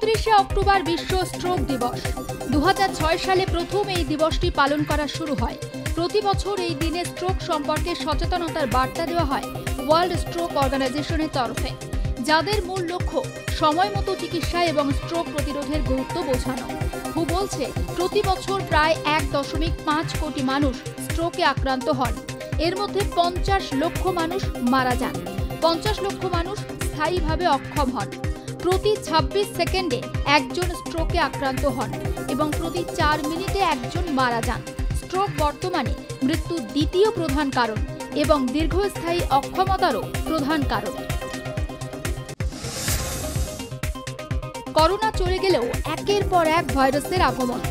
29শে October বিশ্ব stroke দিবস। 2006 সালে প্রথম এই দিবসটি পালন করা শুরু হয়। প্রতি বছর এই দিনে স্ট্রোক সম্পর্কে সচেতনতার বার্তা দেওয়া হয় ওয়ার্ল্ড স্ট্রোক অর্গানাইজেশনের তরফে, যাদের মূল লক্ষ্য সময়মতো চিকিৎসা এবং স্ট্রোক প্রতিরোধের গুরুত্ব বোঝানো। হু বলছে, প্রতি বছর প্রায় 1.5 কোটি মানুষ স্ট্রোকে আক্রান্ত হন। এর মধ্যে 50 লক্ষ মানুষ মারা যান। 50 লক্ষ মানুষ স্থায়ীভাবে অক্ষম হন। প্রতি 26 সেকেন্ডে একজন স্ট্রোকে আক্রান্ত হন এবং প্রতি 4 মিনিটে একজন মারা যান। স্ট্রোক বর্তমানে মৃত্যুর দ্বিতীয় প্রধান কারণ এবং দীর্ঘস্থায়ী অক্ষমতারও প্রধান কারণ। করোনা চলে গেলেও একের পর এক ভাইরাসের আগমন।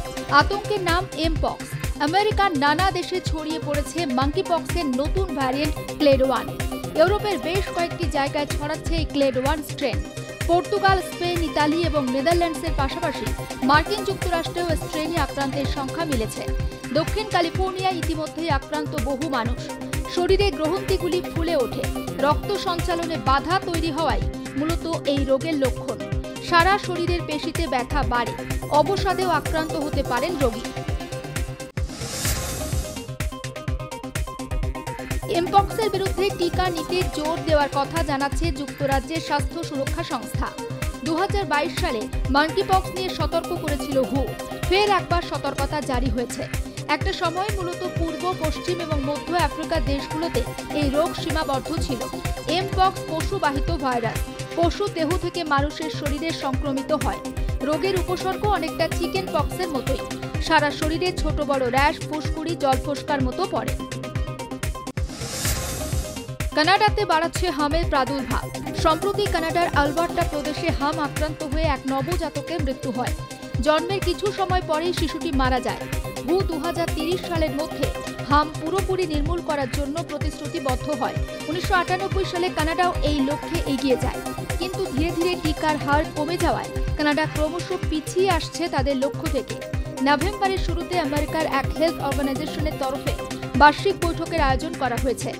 আতঙ্কের নাম এমপক্স। আমেরিকার নানা দেশে ছড়িয়ে পড়েছে মাঙ্কিপক্সের নতুন ভ্যারিয়েন্ট ক্লেড 1। ইউরোপের বেশ কয়েকটি জায়গায় ছড়াচ্ছে এই clade 1 strain. Portugal, Spain, Italy এবং নেদারল্যান্ডসের পাশাপাশি মার্কিন যুক্তরাষ্ট্রেও স্ট্রেনে আক্রান্তের সংখ্যা মিলেছে। দক্ষিণ ক্যালিফোর্নিয়ায় ইতিমধ্যেই আক্রান্ত বহু মানুষ। শরীরে গ্রন্থিগুলি ফুলে ওঠে। রক্ত সঞ্চালনে বাধা তৈরি হওয়াই মূলত এই রোগের লক্ষণ। সারা শরীরের পেশিতে ব্যথা বাড়ে। অবসাদেও আক্রান্ত হতে পারেন রোগী। এমপক্সের বিরুদ্ধে টিকা নিতে জোর দেওয়ার কথা জানাচ্ছে যুক্তরাজ্যের স্বাস্থ্য সুরক্ষা সংস্থা। 2022 সালে মাঙ্কিপক্স নিয়ে সতর্ক করেছিল হু। ফের একবার সতর্কতা জারি হয়েছে। একটা সময় মূলত পূর্ব, পশ্চিম এবং মধ্য আফ্রিকার দেশগুলোতে এই রোগ সীমাবদ্ধ ছিল। এমপক্স পশুবাহিত ভাইরাস। পশু দেহ থেকে মানুষের শরীরে সংক্রমিত হয়। রোগের উপসর্গ অনেকটা চিকেন পক্সের মতোই। সারা শরীরে ছোট বড় র্যাশ, ফুসকুড়ি, জলফোস্কার মতো পড়ে। কানাডাতে বাড়াচ্ছে হামের প্রাদুর্ভাব। সম্প্রতি কানাডার আলবার্টা প্রদেশে হাম আক্রান্ত হয়ে এক নবজাতকের মৃত্যু হয়। জন্মের কিছু সময় পরেই শিশুটি মারা যায়। হু 2030 সালের মধ্যে হাম পুরোপুরি নির্মূল করার জন্য প্রতিশ্রুতিবদ্ধ হয়। 1998 সালে কানাডাও এই লক্ষ্যে এগিয়ে যায়, কিন্তু ধীরে ধীরে টিকার হার কমে যাওয়ায় কানাডা ক্রমশ পিছিয়ে আসছে তাদের লক্ষ্য থেকে। নভেম্বরের শুরুতে আমেরিকার এক হেলথ অর্গানাইজেশনের তরফে বার্ষিক বৈঠকের আয়োজন করা হয়েছে,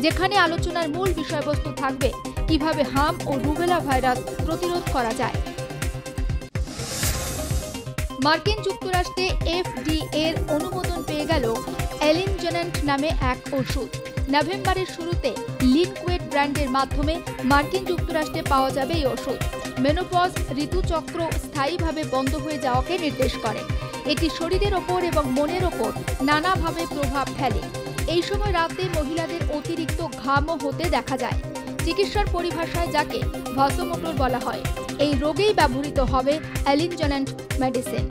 যেখানে আলোচনার মূল বিষয়বস্তু থাকবে কিভাবে হাম ও রুবেলা ভাইরাস প্রতিরোধ করা যায়। মার্কিন যুক্তরাষ্ট্রে FDA এর অনুমোদন পেয়ে গেল এলিনজেন্ট নামে এক ওষুধ। নভেম্বরের শুরুতে লিনকুয়েট ব্র্যান্ডের মাধ্যমে মার্কিন যুক্তরাষ্ট্রে পাওয়া যাবে এই ওষুধ। মেনোপজ ঋতুচক্র স্থায়ীভাবে বন্ধ হয়ে যাওয়াকে নির্দেশ করে। এটি শরীরের ওপর এবং মনের ওপর নানাভাবে প্রভাব ফেলে। এই সময় রাতে মহিলাদের অতিরিক্ত ঘামও হতে দেখা যায়। চিকিৎসার পরিভাষায় যাকে ভাসোমোটর বলা হয়। এই রোগেই ব্যবহৃত হবে এলিনজেন্ট মেডিসিন।